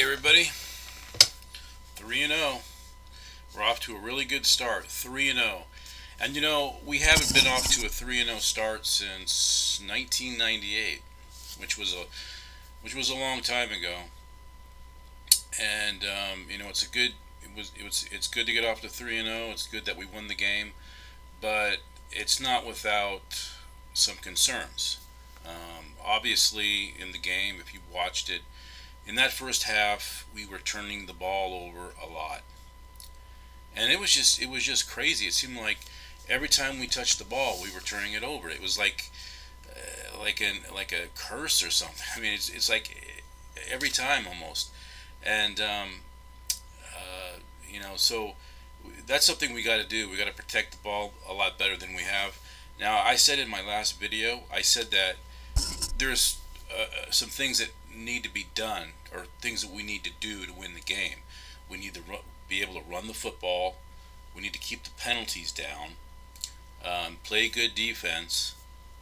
everybody. 3-0. We're off to a really good start. 3-0. And we haven't been off to a 3-0 start since 1998, which was a long time ago. And it's good to get off to 3-0. It's good that we won the game, but it's not without some concerns. Obviously, in the game, if you watched it, in that first half, we were turning the ball over a lot, and it was just crazy. It seemed like every time we touched the ball, we were turning it over. It was like a curse or something. I mean, it's like every time almost, and so that's something we got to do. We got to protect the ball a lot better than we have. Now, I said in my last video, I said that there's some things that need to be done, or things that we need to do to win the game. We need to be able to run the football. We need to keep the penalties down, play good defense,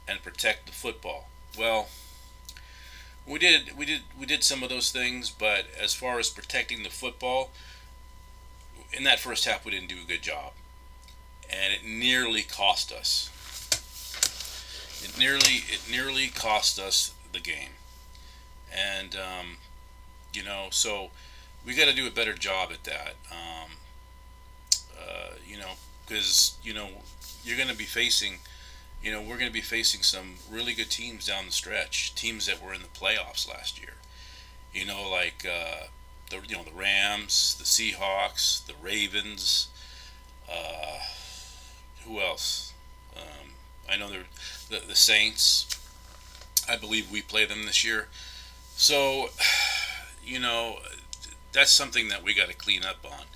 and protect the football. Well, we did some of those things, but as far as protecting the football, in that first half we didn't do a good job, and it nearly cost us. It nearly cost us the game, and so we got to do a better job at that. Because you're going to be facing, we're going to be facing some really good teams down the stretch, teams that were in the playoffs last year. Like the Rams, the Seahawks, the Ravens. Uh, who else? I know the Saints. I believe we play them this year. So, you know, that's something that we got to clean up on.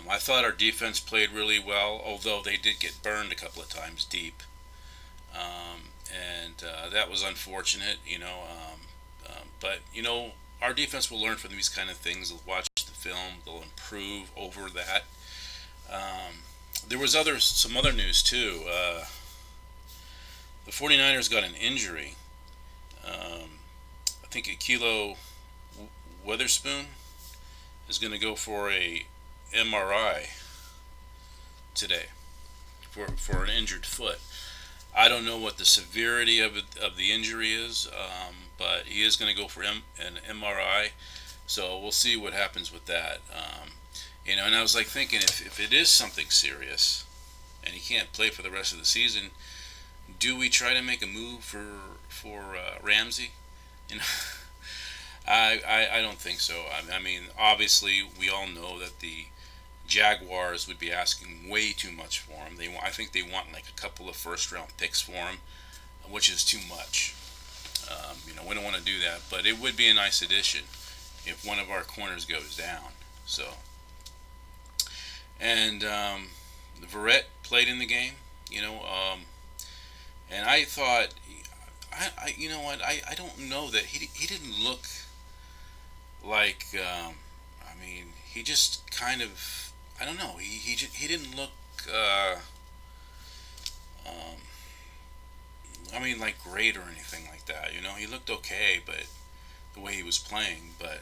I thought our defense played really well, although they did get burned a couple of times deep, and that was unfortunate. But our defense will learn from these kind of things. They'll watch the film. They'll improve over that. There was some other news too. The 49ers got an injury. I think Akilo Witherspoon is going to go for a MRI today for an injured foot. I don't know what the severity of the injury is, but he is going to go for an MRI. So we'll see what happens with that. And I was like thinking, if it is something serious and he can't play for the rest of the season, do we try to make a move for Ramsey? You know, I don't think so. I mean, obviously, we all know that the Jaguars would be asking way too much for him. I think they want like a couple of first round picks for him, which is too much. We don't want to do that, but it would be a nice addition if one of our corners goes down. So, and Verrett played in the game. And I thought, you know what? I don't know that he didn't look like. I mean, he just kind of. I don't know. He didn't look. Um, I mean, like great or anything like that. He looked okay, but the way he was playing, but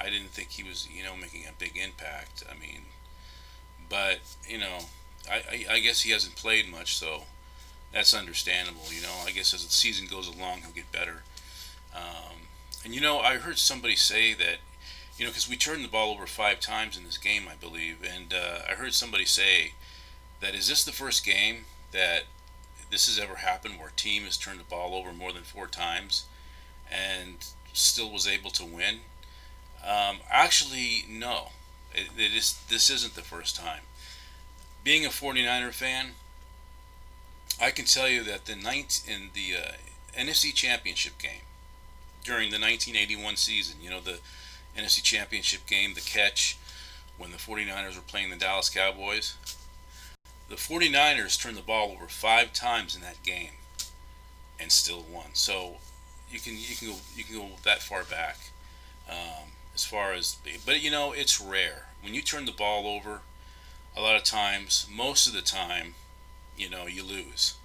I didn't think he was, making a big impact. I mean, but I guess he hasn't played much, so that's understandable. I guess as the season goes along, he'll get better. And I heard somebody say that, because we turned the ball over 5 times in this game, I believe, and I heard somebody say that is this the first game that this has ever happened where a team has turned the ball over more than 4 times and still was able to win? Actually, no. This isn't the first time. Being a 49er fan, I can tell you that in the NFC Championship game during the 1981 season, the NFC Championship game, the catch when the 49ers were playing the Dallas Cowboys, the 49ers turned the ball over 5 times in that game and still won. So you can go that far back, as far as, but it's rare when you turn the ball over. A lot of times, most of the time, you lose.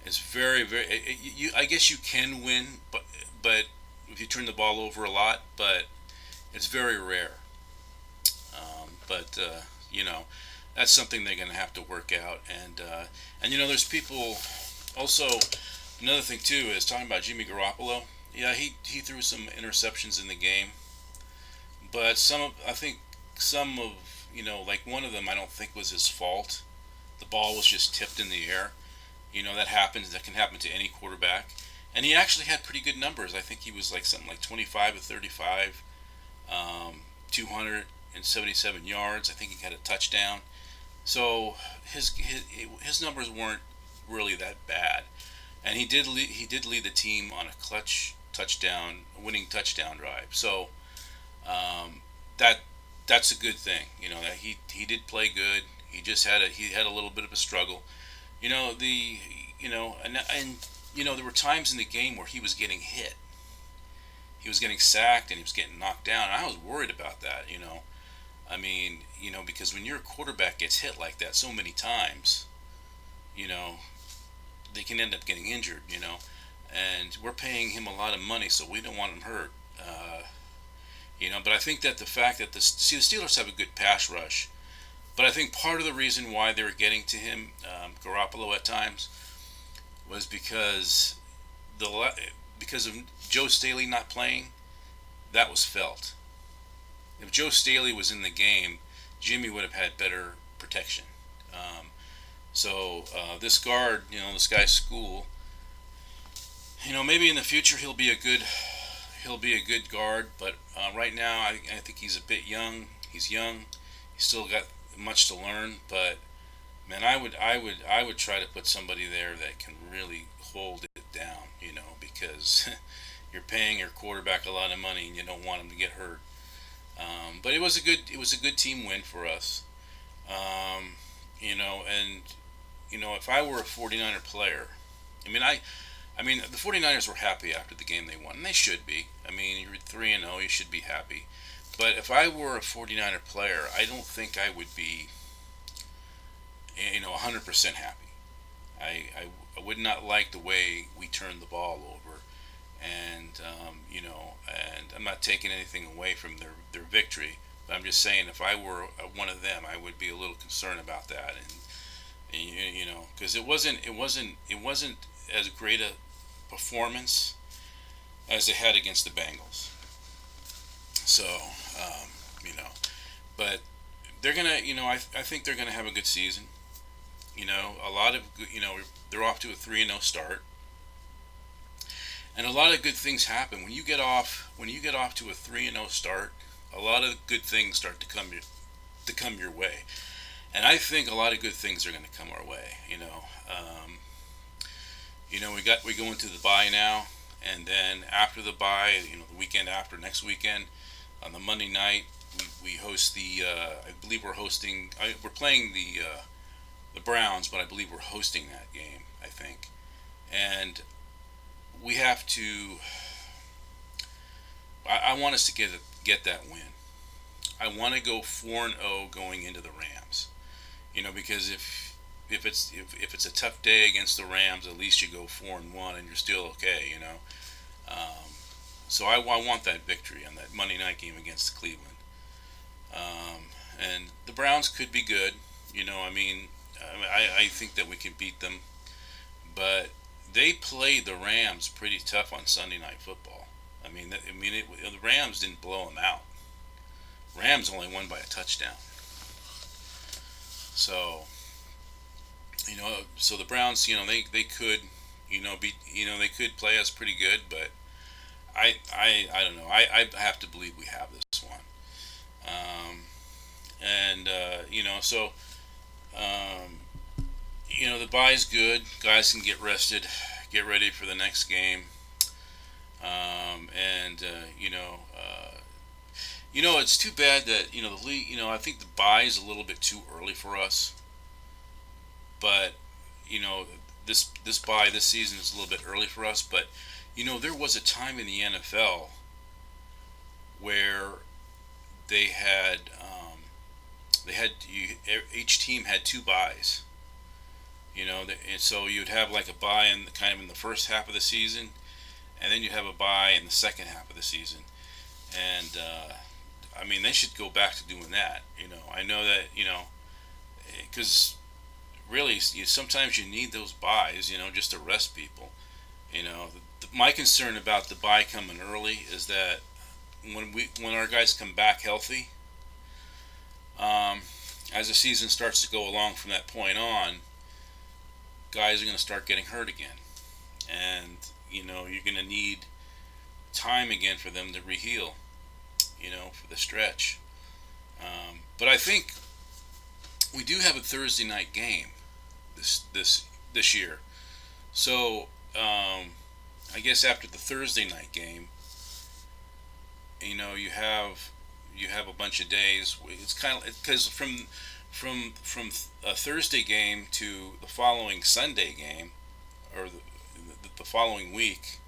It's very, very. I guess you can win, but if you turn the ball over a lot, but It's very rare. But you know, that's something they're going to have to work out. And there's people also. Another thing too is talking about Jimmy Garoppolo. Yeah, he threw some interceptions in the game, but I think some of like one of them I don't think was his fault. The ball was just tipped in the air. That happens. That can happen to any quarterback. And he actually had pretty good numbers. I think he was like something like 25 to 35, 277 yards. I think he had a touchdown. So his numbers weren't really that bad, and he did lead the team on a clutch touchdown, winning touchdown drive. So that that's a good thing. That he did play good. He had a little bit of a struggle. The and there were times in the game where he was getting hit. He was getting sacked and he was getting knocked down. And I was worried about that. I mean, because when your quarterback gets hit like that so many times, you know, they can end up getting injured. And we're paying him a lot of money, so we don't want him hurt. But I think that the fact that the Steelers have a good pass rush, but I think part of the reason why they were getting to him, Garoppolo at times, was the because of Joe Staley not playing. That was felt. If Joe Staley was in the game, Jimmy would have had better protection. This guard, this guy's school. Maybe in the future he'll be a good guard, but right now I think he's a bit young. He's young. He's still got much to learn, but man, I would try to put somebody there that can really hold it down. Because you're paying your quarterback a lot of money and you don't want him to get hurt. But it was a good team win for us. And if I were a 49er player, the 49ers were happy after the game they won, and they should be. You're 3-0, you should be happy. But if I were a 49er player, I don't think I would be 100% happy. I would not like the way we turned the ball over, and I'm not taking anything away from their victory, but I'm just saying if I were one of them, I would be a little concerned about that, because it wasn't as great a performance as they had against the Bengals. So, but they're gonna, I think they're gonna have a good season. A lot of, they're off to a 3-0 start, and a lot of good things happen when you get off to a 3-0 start. A lot of good things start to come your way, and I think a lot of good things are going to come our way. We go into the bye now, and then after the bye, the weekend after, next weekend, on the Monday night, we host the. I believe we're playing the Browns, but I believe we're hosting that game. I think, and we have to. I want us to get that win. I want to go 4-0 going into the Rams. Because if it's a tough day against the Rams, at least you go 4-1 and you're still okay. So I want that victory on that Monday night game against Cleveland. And the Browns could be good. I think that we can beat them, but they played the Rams pretty tough on Sunday Night Football. The Rams didn't blow them out. Rams only won by a touchdown. So, so the Browns, they could, they could play us pretty good, but I don't know. I have to believe we have this one. And so the bye's good. Guys can get rested, get ready for the next game. It's too bad that the league. I think the bye is a little bit too early for us. But this bye this season is a little bit early for us. But there was a time in the NFL where they had each team had two byes. And so you'd have like a bye in the first half of the season, and then you'd have a bye in the second half of the season. And I mean, they should go back to doing that. I know that, because really, sometimes you need those buys, just to rest people. My concern about the buy coming early is that when our guys come back healthy, um, as the season starts to go along from that point on, guys are going to start getting hurt again, and you're going to need time again for them to reheal. For the stretch. But I think we do have a Thursday night game this year. So I guess after the Thursday night game, you have a bunch of days. It's kind of because from a Thursday game to the following Sunday game, or the following week,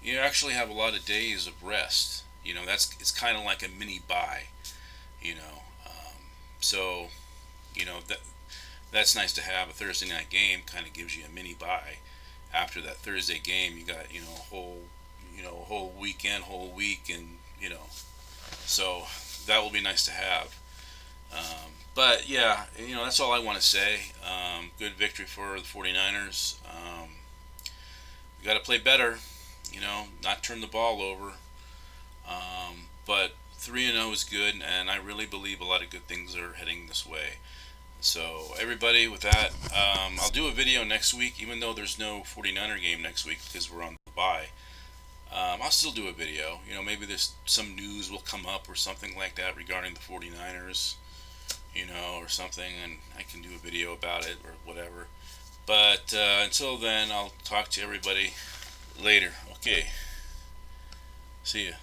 you actually have a lot of days of rest. It's kind of like a mini bye. You know, so that's nice to have. A Thursday night game kind of gives you a mini bye. After that Thursday game, you got a whole weekend, whole week, and so that will be nice to have. But yeah, that's all I want to say. Good victory for the 49ers. We got to play better. Not turn the ball over. But 3-0 is good, and I really believe a lot of good things are heading this way. So everybody, with that, I'll do a video next week, even though there's no 49er game next week because we're on the bye. I'll still do a video. Maybe there's some news will come up or something like that regarding the 49ers, or something, and I can do a video about it or whatever. But until then, I'll talk to everybody later. Okay. See ya.